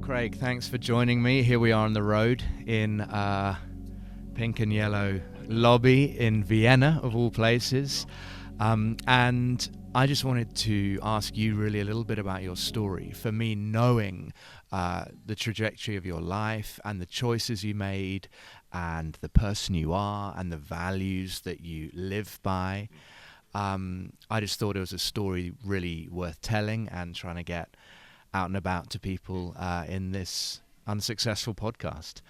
Craig, thanks for joining me. Here we are on the road in pink and yellow lobby in Vienna, of all places. And I just wanted to ask you really a little bit about your story. For me, knowing the trajectory of your life and the choices you made and the person you are and the values that you live by, I just thought it was a story really worth telling and trying to get out and about to people in this unsuccessful podcast.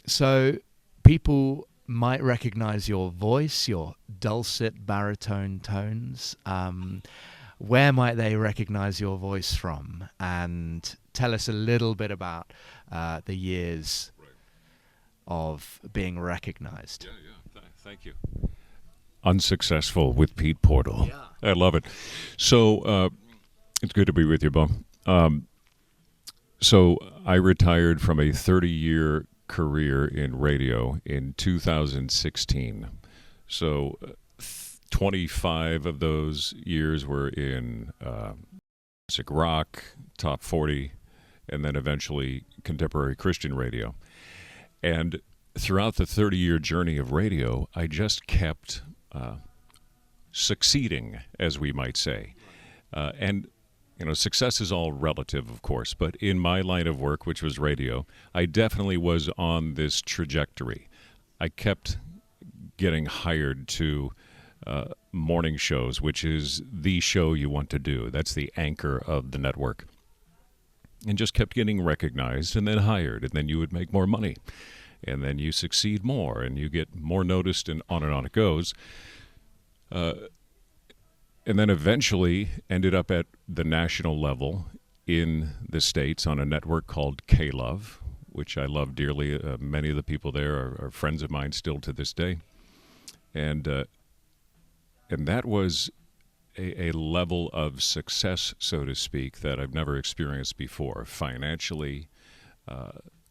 So people might recognize your voice, your dulcet baritone tones. Where might they recognize your voice from? And tell us a little bit about the years of being recognized. Yeah. Thank you. Unsuccessful with Pete Portal. Yeah. I love it. So it's good to be with you, Bo. So I retired from a 30-year career in radio in 2016. So 25 of those years were in music rock, top 40, and then eventually contemporary Christian radio. And throughout the 30-year journey of radio, I just kept succeeding, as we might say. And you know, success is all relative, of course, but in my line of work, which was radio, I definitely was on this trajectory. I kept getting hired to morning shows, which is the show you want to do. That's the anchor of the network. And just kept getting recognized and then hired, and then you would make more money. And then you succeed more, and you get more noticed, and on it goes. And then eventually ended up at the national level in the States on a network called K-Love, which I love dearly. Many of the people there are friends of mine still to this day. And that was a level of success, so to speak, that I've never experienced before. Financially,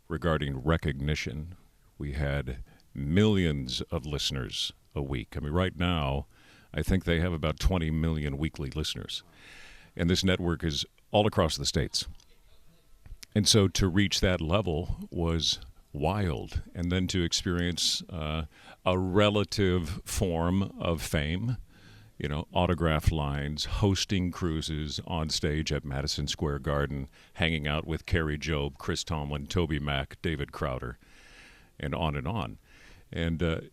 regarding recognition, we had millions of listeners a week. I mean, right now, I think they have about 20 million weekly listeners. And this network is all across the States. And so to reach that level was wild. And then to experience a relative form of fame, you know, autograph lines, hosting cruises on stage at Madison Square Garden, hanging out with Carrie Job, Chris Tomlin, Toby Mac, David Crowder, and on and on. And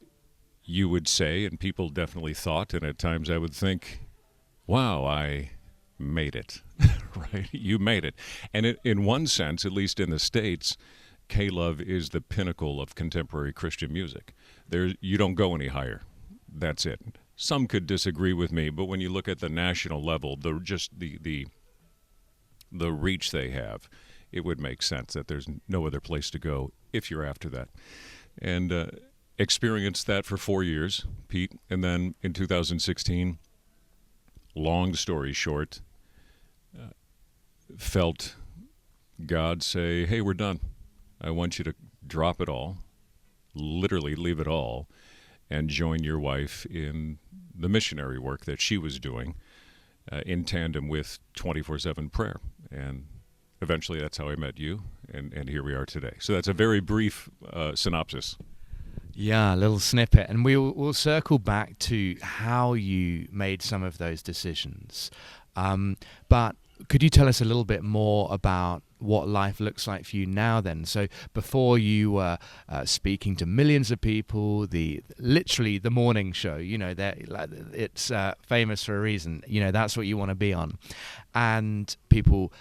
you would say, and people definitely thought, and at times I would think, wow, I made it, right? You made it. And in one sense, at least in the States, K-Love is the pinnacle of contemporary Christian music. You don't go any higher. That's it. Some could disagree with me, but when you look at the national level, the reach they have, it would make sense that there's no other place to go if you're after that. And experienced that for 4 years, Pete, and then in 2016, long story short, felt God say, hey, we're done. I want you to drop it all, literally leave it all, and join your wife in the missionary work that she was doing in tandem with 24/7 prayer. And eventually that's how I met you, and here we are today. So that's a very brief synopsis. Yeah, a little snippet. And we'll circle back to how you made some of those decisions. But could you tell us a little bit more about what life looks like for you now then? So before you were speaking to millions of people, literally the morning show, you know, it's famous for a reason. You know, that's what you want to be on. And people...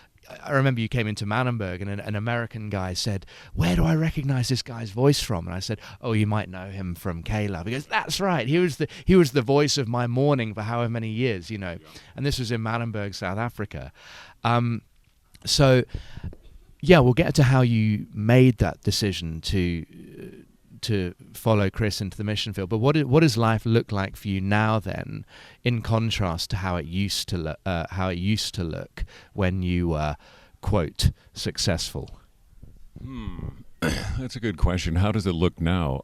I remember you came into Manenberg and an American guy said, where do I recognize this guy's voice from? And I said, oh, you might know him from K-Love. He goes, that's right. He was the voice of my morning for however many years, you know. Yeah. And this was in Manenberg, South Africa. So, yeah, we'll get to how you made that decision to follow Chris into the mission field. But what does life look like for you now then, in contrast to how it used to look when you were, quote, successful? That's a good question. How does it look now?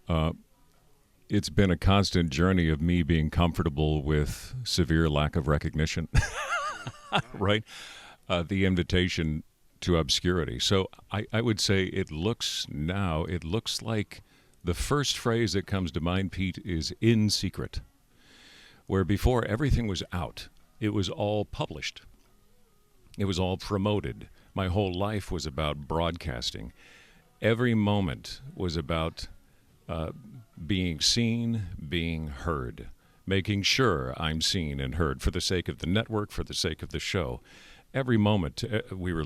It's been a constant journey of me being comfortable with severe lack of recognition, right? The invitation to obscurity. So I would say it looks like the first phrase that comes to mind, Pete, is in secret, where before everything was out. It was all published. It was all promoted. My whole life was about broadcasting. Every moment was about being seen, being heard, making sure I'm seen and heard for the sake of the network, for the sake of the show. Every moment we were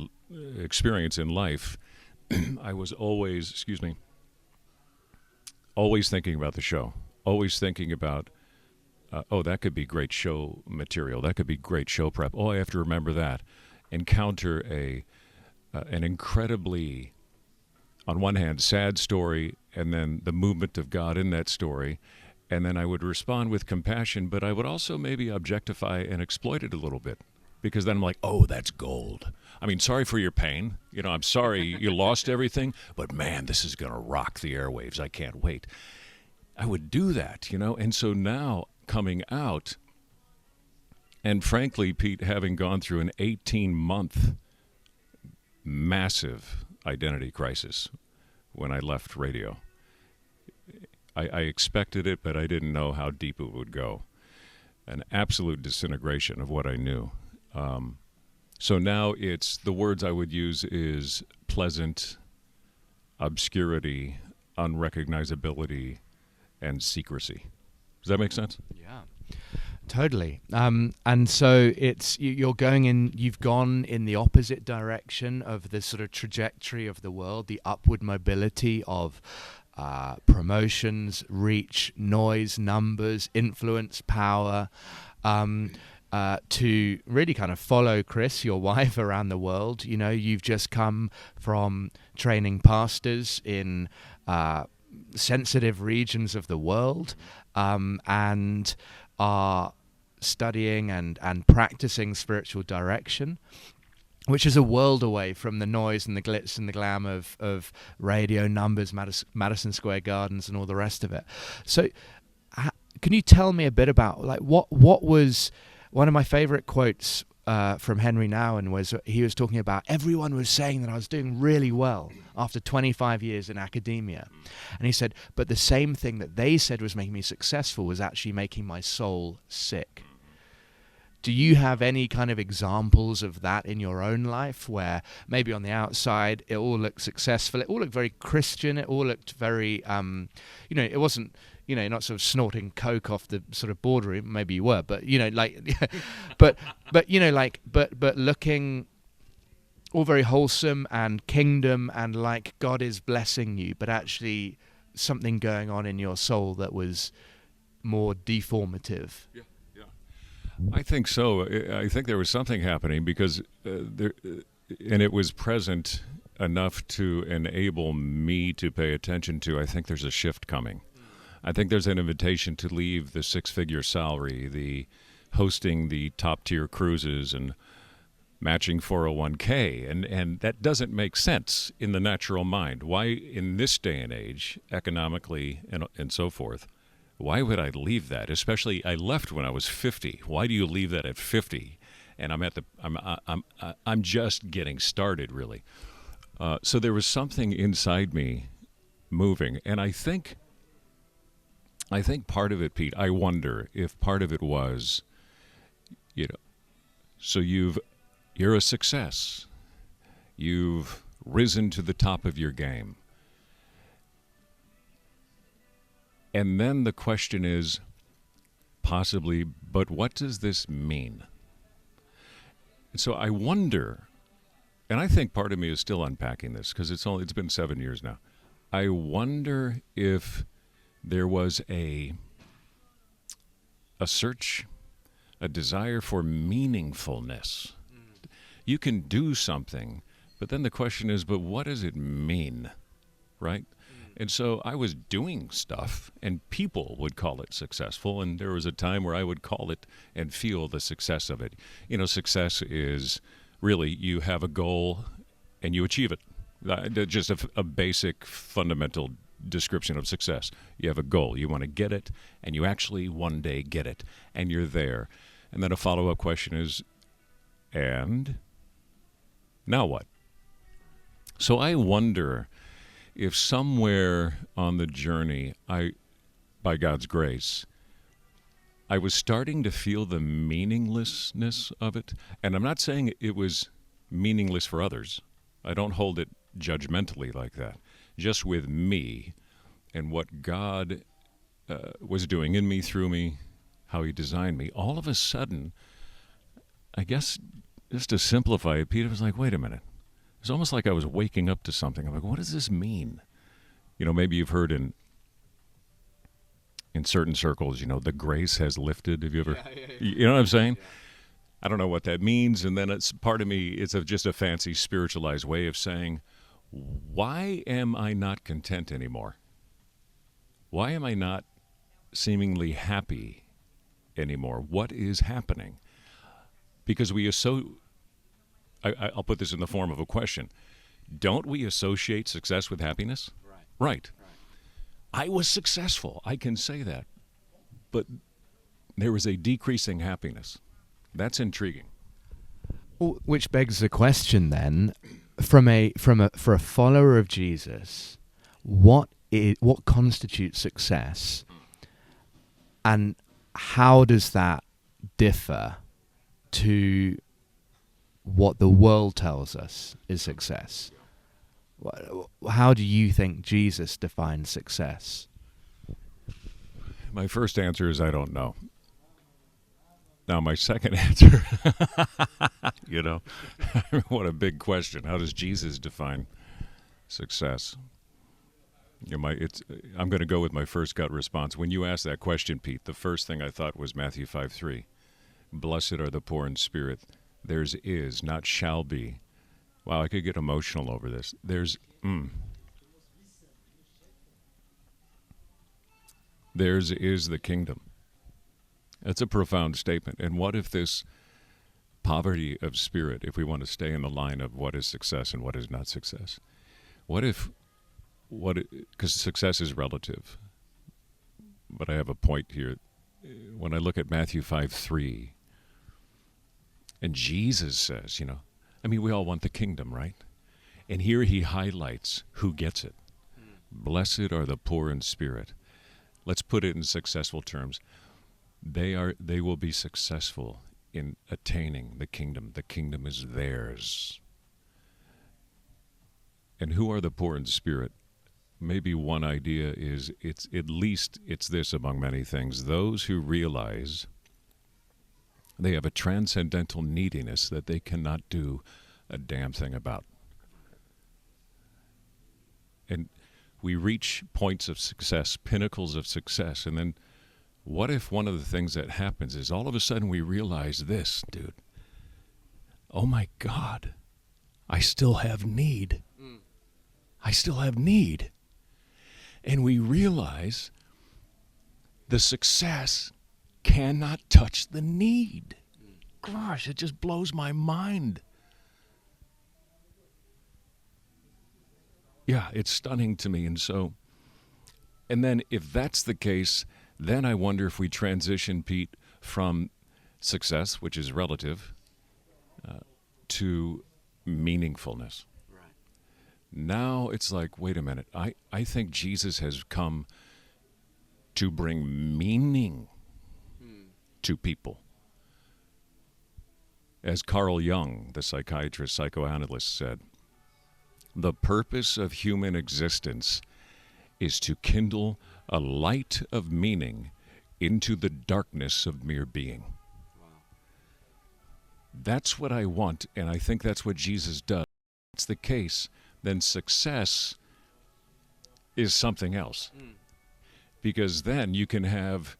experiencing in life, I was always thinking about the show, always thinking about, that could be great show material, that could be great show prep. Oh, I have to remember that. Encounter an incredibly, on one hand, sad story, and then the movement of God in that story, and then I would respond with compassion, but I would also maybe objectify and exploit it a little bit, because then I'm like, oh, that's gold. I mean, sorry for your pain. I'm sorry you lost everything, but man, this is going to rock the airwaves. I can't wait. I would do that, and so now coming out, and frankly, Pete, having gone through an 18-month massive identity crisis when I left radio, I expected it, but I didn't know how deep it would go. An absolute disintegration of what I knew. So now it's, the words I would use is pleasant, obscurity, unrecognizability, and secrecy. Does that make sense? Yeah. Totally. And so you've gone in the opposite direction of the sort of trajectory of the world, the upward mobility of promotions, reach, noise, numbers, influence, power, to really kind of follow Chris, your wife, around the world. You've just come from training pastors in sensitive regions of the world, and are studying and practicing spiritual direction, which is a world away from the noise and the glitz and the glam of radio, numbers, Madison Square Gardens, and all the rest of it. So can you tell me a bit about what was one of my favorite quotes from Henry Nouwen was, he was talking about, everyone was saying that I was doing really well after 25 years in academia. And he said, but the same thing that they said was making me successful was actually making my soul sick. Do you have any kind of examples of that in your own life, where maybe on the outside it all looked successful, it all looked very Christian, it all looked very, it wasn't, not sort of snorting coke off the sort of boardroom, maybe you were, but, but looking all very wholesome and kingdom and like God is blessing you, but actually something going on in your soul that was more deformative. Yeah. I think so. I think there was something happening because and it was present enough to enable me to pay attention to, I think there's a shift coming. I think there's an invitation to leave the six-figure salary, the hosting the top-tier cruises and matching 401k, and that doesn't make sense in the natural mind. Why, in this day and age, economically and so forth, why would I leave that? Especially, I left when I was 50. Why do you leave that at 50? And I'm just getting started, really. So there was something inside me moving, and I think part of it, Pete, I wonder if part of it was, so you're a success. You've risen to the top of your game. And then the question is, possibly, but what does this mean? And so I wonder, and I think part of me is still unpacking this because it's been 7 years now. I wonder if there was a search, a desire for meaningfulness. You can do something, but then the question is, but what does it mean, right? And so I was doing stuff, and people would call it successful, and there was a time where I would call it and feel the success of it. Success is really you have a goal and you achieve it. Just a basic, fundamental description of success. You have a goal. You want to get it, and you actually one day get it, and you're there. And then a follow-up question is, and now what? So I wonder if somewhere on the journey, by God's grace, I was starting to feel the meaninglessness of it. And I'm not saying it was meaningless for others. I don't hold it judgmentally like that. Just with me and what God was doing in me, through me, how he designed me, all of a sudden, I guess, just to simplify it, Peter was like, wait a minute. It's almost like I was waking up to something. I'm like, what does this mean? You know, maybe you've heard in certain circles, you know, the grace has lifted. Have you ever, you know what I'm saying? Yeah. I don't know what that means. And then it's part of me, it's just a fancy spiritualized way of saying, why am I not content anymore? Why am I not seemingly happy anymore? What is happening? Because I'll put this in the form of a question. Don't we associate success with happiness? Right. I was successful. I can say that. But there was a decreasing happiness. That's intriguing. Well, which begs the question then, for a follower of Jesus, what constitutes success, and how does that differ to what the world tells us is success? How do you think Jesus defines success? My first answer is I don't know. Now, my second answer, you know, what a big question. How does Jesus define success? I'm going to go with my first gut response. When you asked that question, Pete, the first thing I thought was Matthew 5:3. Blessed are the poor in spirit. Theirs is, not shall be. Wow, I could get emotional over this. Theirs is the kingdom. That's a profound statement. And what if this poverty of spirit, if we want to stay in the line of what is success and what is not success, because success is relative. But I have a point here. When I look at Matthew 5:3, and Jesus says, you know, I mean, we all want the kingdom, right? And here he highlights who gets it. Blessed are the poor in spirit. Let's put it in successful terms. They will be successful in attaining the kingdom. The kingdom is theirs. And who are the poor in spirit? Maybe one idea is it's this among many things. Those who realize they have a transcendental neediness that they cannot do a damn thing about. And we reach points of success, pinnacles of success, and then what if one of the things that happens is all of a sudden we realize this, dude. Oh my God, I still have need. I still have need. And we realize the success cannot touch the need. Gosh, it just blows my mind. Yeah, it's stunning to me. And then if that's the case, then I wonder if we transition, Pete, from success, which is relative, to meaningfulness. Right. Now it's like, wait a minute, I think Jesus has come to bring meaning to people. As Carl Jung, the psychiatrist, psychoanalyst, said, the purpose of human existence is to kindle a light of meaning into the darkness of mere being. Wow. That's what I want, and I think that's what Jesus does. If that's the case, then success is something else. Because then you can have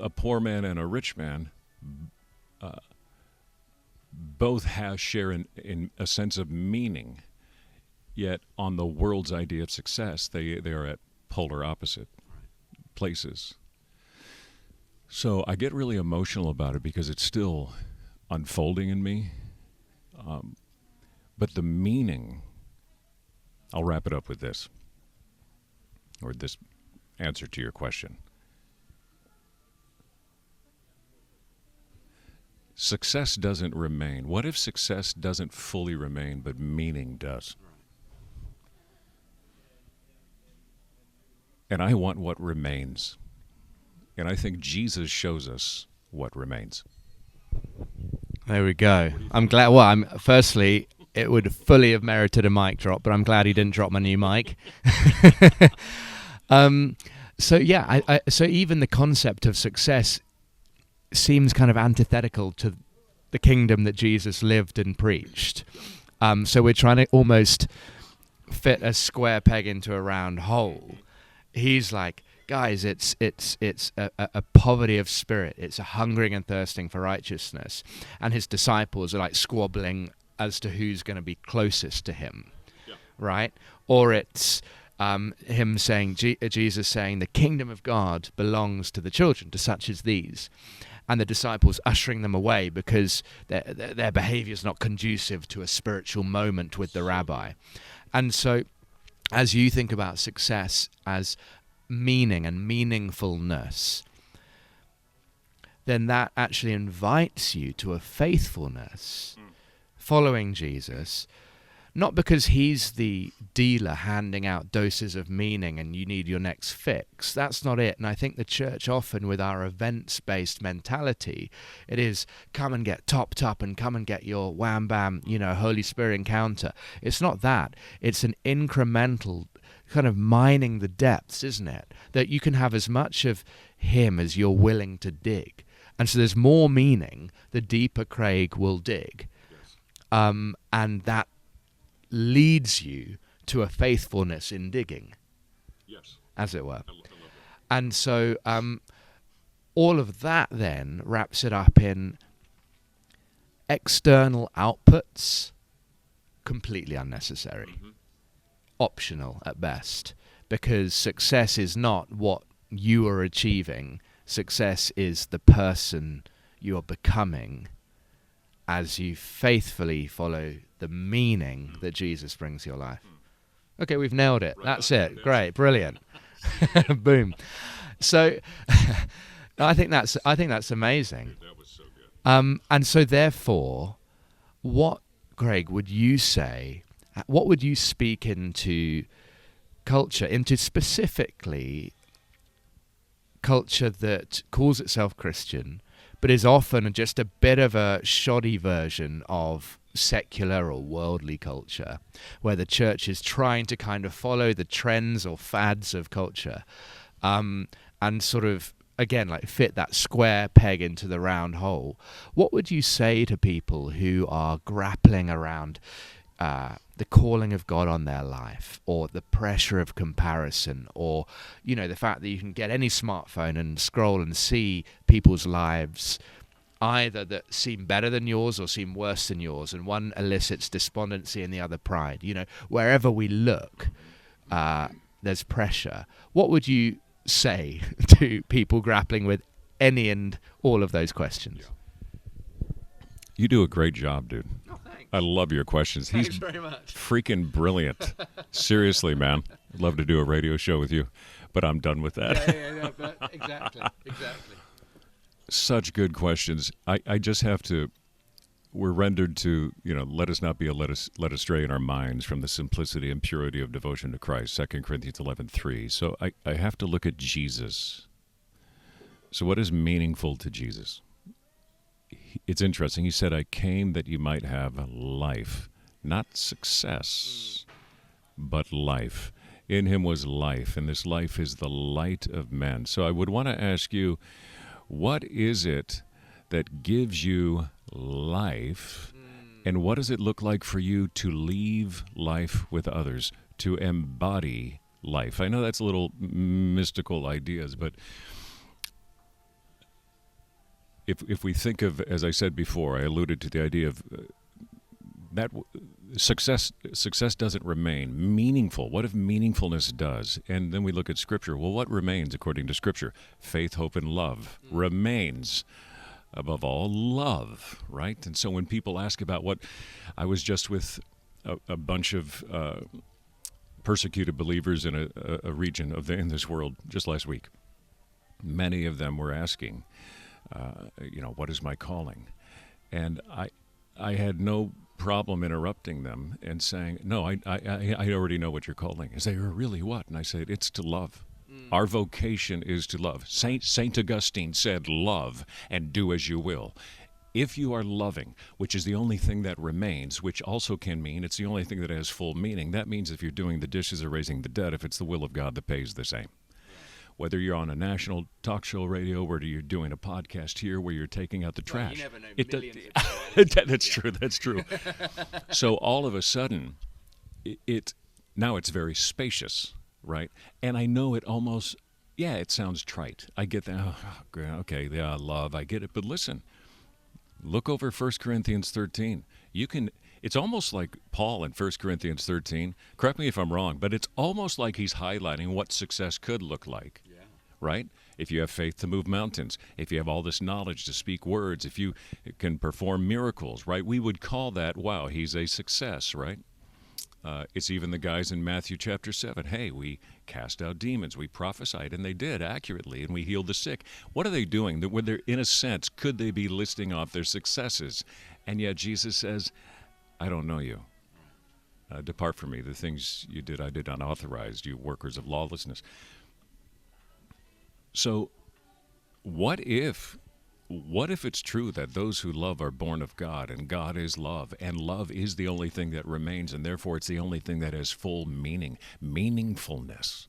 a poor man and a rich man both share in a sense of meaning, yet on the world's idea of success, they are at polar opposite places. So I get really emotional about it because it's still unfolding in me. But the meaning, I'll wrap it up with this, or this answer to your question. Success doesn't remain. What if success doesn't fully remain, but meaning does? And I want what remains. And I think Jesus shows us what remains. There we go. I'm glad. Well, firstly, it would fully have merited a mic drop, but I'm glad he didn't drop my new mic. So yeah, so even the concept of success seems kind of antithetical to the kingdom that Jesus lived and preached. So we're trying to almost fit a square peg into a round hole. He's like, guys, it's a poverty of spirit. It's a hungering and thirsting for righteousness. And his disciples are like squabbling as to who's going to be closest to him, right? Or it's him saying, Jesus saying, the kingdom of God belongs to the children, to such as these. And the disciples ushering them away because their behavior is not conducive to a spiritual moment with the rabbi. And so as you think about success as meaning and meaningfulness, then that actually invites you to a faithfulness following Jesus, not because he's the dealer handing out doses of meaning and you need your next fix. That's not it. And I think the church often, with our events-based mentality, it is come and get topped up and come and get your wham bam, Holy Spirit encounter. It's not that. It's an incremental kind of mining the depths, isn't it? That you can have as much of him as you're willing to dig. And so there's more meaning the deeper Craig will dig. And that leads you to a faithfulness in digging, yes, as it were. I love that. And so all of that then wraps it up in external outputs, completely unnecessary, optional at best, because success is not what you are achieving. Success is the person you are becoming as you faithfully follow the meaning that Jesus brings to your life. Okay, we've nailed it. That's it. Great, brilliant. Boom. So, I think that's amazing. That was so good. And so, therefore, what, Craig, would you say? What would you speak into culture, into specifically culture that calls itself Christian, but is often just a bit of a shoddy version of secular or worldly culture, where the church is trying to kind of follow the trends or fads of culture, and sort of, again, like fit that square peg into the round hole? What would you say to people who are grappling around the calling of God on their life, or the pressure of comparison, or the fact that you can get any smartphone and scroll and see people's lives either that seem better than yours or seem worse than yours, and one elicits despondency and the other pride? Wherever we look, there's pressure. What would you say to people grappling with any and all of those questions? You do a great job, dude. Oh, thanks. I love your questions. Thanks very much. Freaking brilliant. Seriously, man. I'd love to do a radio show with you, but I'm done with that. Yeah, but exactly. Such good questions. I just have to, we're rendered to, let us not be led astray in our minds from the simplicity and purity of devotion to Christ, 2 Corinthians 11:3. So I have to look at Jesus. So what is meaningful to Jesus? It's interesting. He said, I came that you might have life, not success, but life. In him was life, and this life is the light of men. So I would want to ask you, what is it that gives you life, and what does it look like for you to leave life with others, to embody life? I know that's a little mystical ideas, but if we think of, as I said before, I alluded to the idea of that success doesn't remain meaningful. What if meaningfulness does? And then we look at Scripture. Well, what remains according to Scripture? Faith, hope, and love remains. Above all, love, right? And so when people ask about what, I was just with a bunch of persecuted believers in a region in this world just last week. Many of them were asking, what is my calling? And I had no problem interrupting them and saying, no, I already know what you're calling. They say, really what? And I said, it's to love. Our vocation is to love. Saint Augustine said, love and do as you will. If you are loving, which is the only thing that remains, which also can mean it's the only thing that has full meaning, that means if you're doing the dishes or raising the dead, if it's the will of God, the pay is the same. Whether you're on a national talk show radio, whether you're doing a podcast here where you're taking out the trash. You never know, millions of That's true, that's true. So all of a sudden, now it's very spacious, right? And I know it almost, it sounds trite. I get that, okay, yeah, love, I get it. But listen, look over 1 Corinthians 13. It's almost like Paul in 1 Corinthians 13. Correct me if I'm wrong, but it's almost like he's highlighting what success could look like, right? If you have faith to move mountains, if you have all this knowledge to speak words, if you can perform miracles, right? We would call that, wow, he's a success, right? It's even the guys in Matthew chapter 7. Hey, we cast out demons, we prophesied, and they did accurately, and we healed the sick. What are they doing? When they're, in a sense, could they be listing off their successes? And yet Jesus says, I don't know you. Depart from me. The things you did, I did not authorize, you workers of lawlessness. So what if it's true that those who love are born of God, and God is love, and love is the only thing that remains, and therefore it's the only thing that has full meaning, meaningfulness.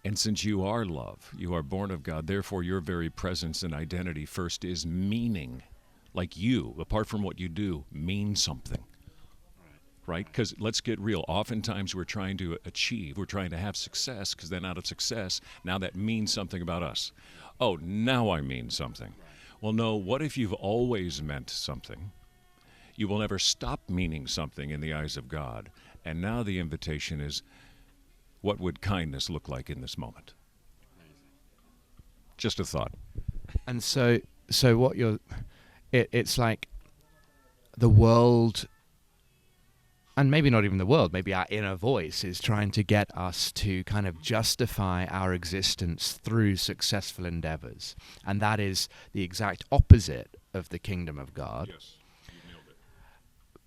And since you are love, you are born of God, therefore your very presence and identity first is meaning. Like you, apart from what you do, mean something. Right? Because let's get real. Oftentimes we're trying to achieve, we're trying to have success, because then out of success, now that means something about us. Oh, now I mean something. Well, no, what if you've always meant something? You will never stop meaning something in the eyes of God. And now the invitation is, what would kindness look like in this moment? Just a thought. And so what it's like the world, and maybe not even the world, maybe our inner voice is trying to get us to kind of justify our existence through successful endeavors. And that is the exact opposite of the kingdom of God. Yes, you nailed it.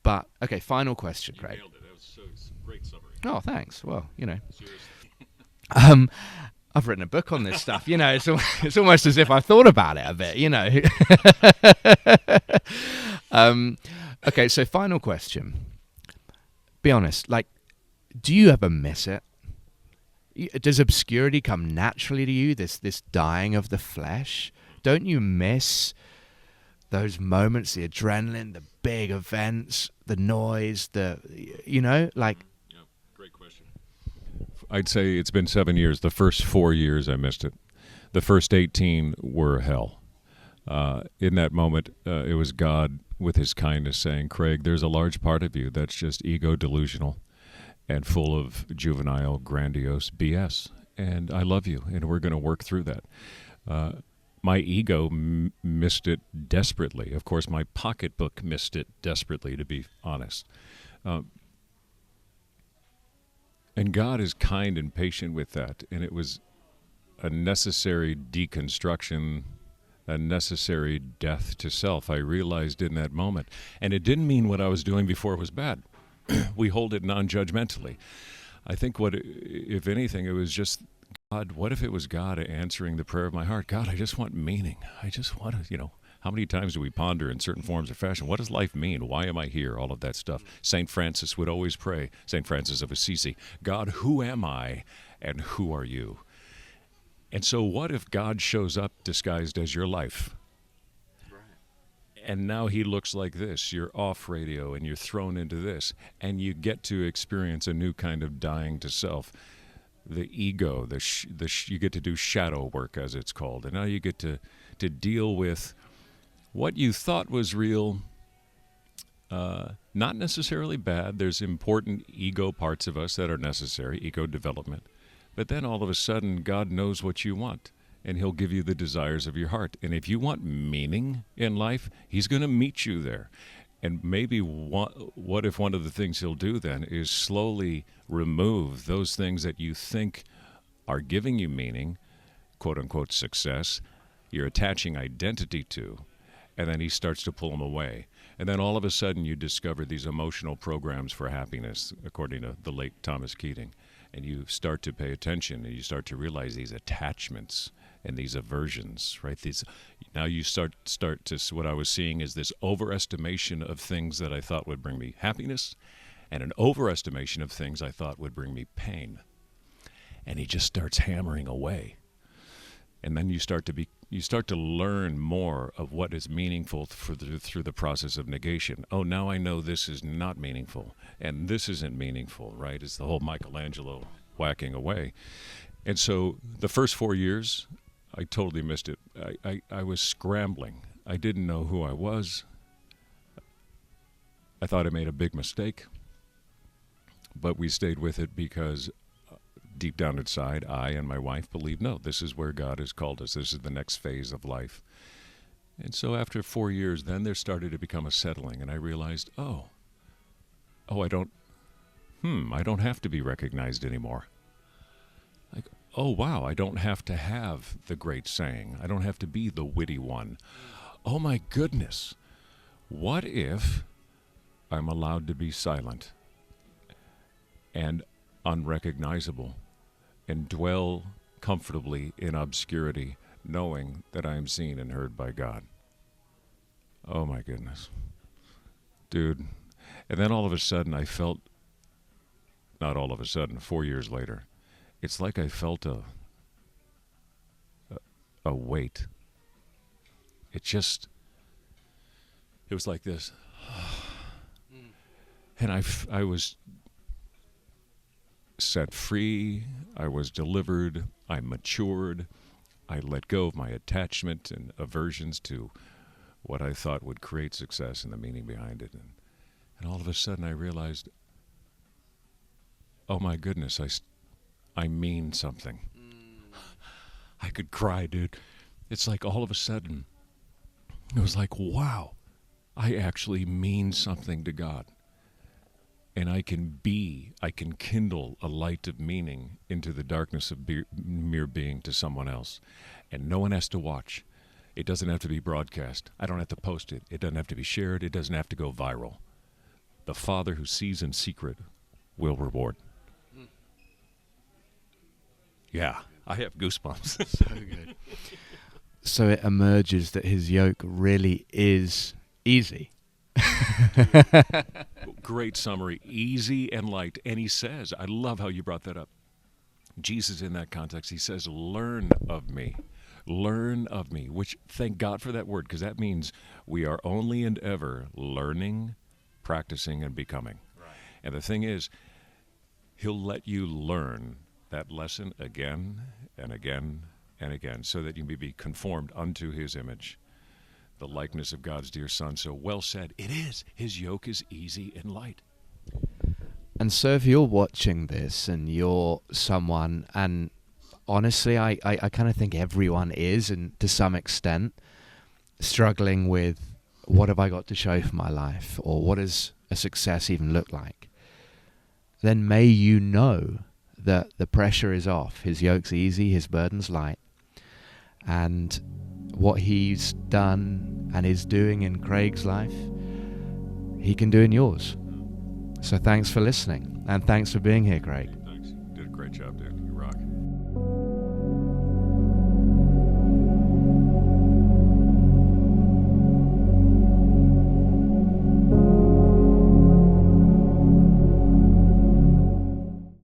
But, okay, final question, You Craig. nailed it. That was it's a great summary. Oh, thanks. Well, Seriously. I've written a book on this stuff. It's almost as if I thought about it a bit, Okay, so final question. Be honest, do you ever miss it? Does obscurity come naturally to you, this dying of the flesh? Don't you miss those moments, the adrenaline, the big events, the noise, Yeah, great question. I'd say it's been 7 years. The first 4 years I missed it. The first 18 were hell. In that moment, it was God with his kindness saying, Craig, there's a large part of you that's just ego delusional and full of juvenile, grandiose BS. And I love you, and we're going to work through that. My ego missed it desperately. Of course, my pocketbook missed it desperately, to be honest. And God is kind and patient with that. And it was a necessary deconstruction, a necessary death to self, I realized in that moment. And it didn't mean what I was doing before was bad. We hold it non-judgmentally. I think if anything, it was just, God, what if it was God answering the prayer of my heart? God, I just want meaning. I just want to, how many times do we ponder in certain forms of fashion? What does life mean? Why am I here? All of that stuff. St. Francis would always pray, St. Francis of Assisi, God, who am I and who are you? And so what if God shows up disguised as your life? And now he looks like this. You're off radio and you're thrown into this. And you get to experience a new kind of dying to self. The ego, you get to do shadow work, as it's called. And now you get to deal with what you thought was real, not necessarily bad. There's important ego parts of us that are necessary, ego development. But then all of a sudden, God knows what you want, and he'll give you the desires of your heart. And if you want meaning in life, he's going to meet you there. And maybe what if one of the things he'll do then is slowly remove those things that you think are giving you meaning, quote-unquote success, you're attaching identity to, and then he starts to pull them away. And then all of a sudden you discover these emotional programs for happiness, according to the late Thomas Keating. And you start to pay attention, and you start to realize these attachments and these aversions, right? Now you start to, what I was seeing is this overestimation of things that I thought would bring me happiness, and an overestimation of things I thought would bring me pain. And he just starts hammering away. And then you start to learn more of what is meaningful through the process of negation. Oh, now I know this is not meaningful, and this isn't meaningful, right? It's the whole Michelangelo whacking away. And so the first 4 years, I totally missed it. I was scrambling. I didn't know who I was. I thought I made a big mistake, but we stayed with it because deep down inside, I and my wife believed, no, this is where God has called us. This is the next phase of life. And so after 4 years, then there started to become a settling, and I realized, I don't have to be recognized anymore. Like, oh, wow, I don't have to have the great saying. I don't have to be the witty one. Oh, my goodness. What if I'm allowed to be silent and unrecognizable and dwell comfortably in obscurity, knowing that I am seen and heard by God? Oh, my goodness. Dude. And then all of a sudden I felt, not all of a sudden, 4 years later, it's like I felt a weight. It was like this. And I was set free, I was delivered, I matured, I let go of my attachment and aversions to what I thought would create success and the meaning behind it. And all of a sudden I realized, oh my goodness, I mean something. I could cry, dude. It's like all of a sudden, it was like, wow, I actually mean something to God. And I can kindle a light of meaning into the darkness of mere being to someone else. And no one has to watch. It doesn't have to be broadcast. I don't have to post it. It doesn't have to be shared. It doesn't have to go viral. The Father who sees in secret will reward. Yeah, I have goosebumps. So good. So it emerges that his yoke really is easy. Great summary, easy and light. And he says, I love how you brought that up. Jesus in that context, he says, learn of me, which thank God for that word, because that means we are only and ever learning, practicing, and becoming. Right. And the thing is, he'll let you learn that lesson again and again and again so that you may be conformed unto his image, the likeness of God's dear Son. So well said. It is. His yoke is easy and light. And so if you're watching this and you're someone, and honestly, I kind of think everyone is, and to some extent, struggling with what have I got to show for my life, or what does a success even look like, then may you know that the pressure is off. His yoke's easy, his burden's light. And what he's done and is doing in Craig's life, he can do in yours. So thanks for listening, and thanks for being here, Craig. Thanks. You did a great job, dude.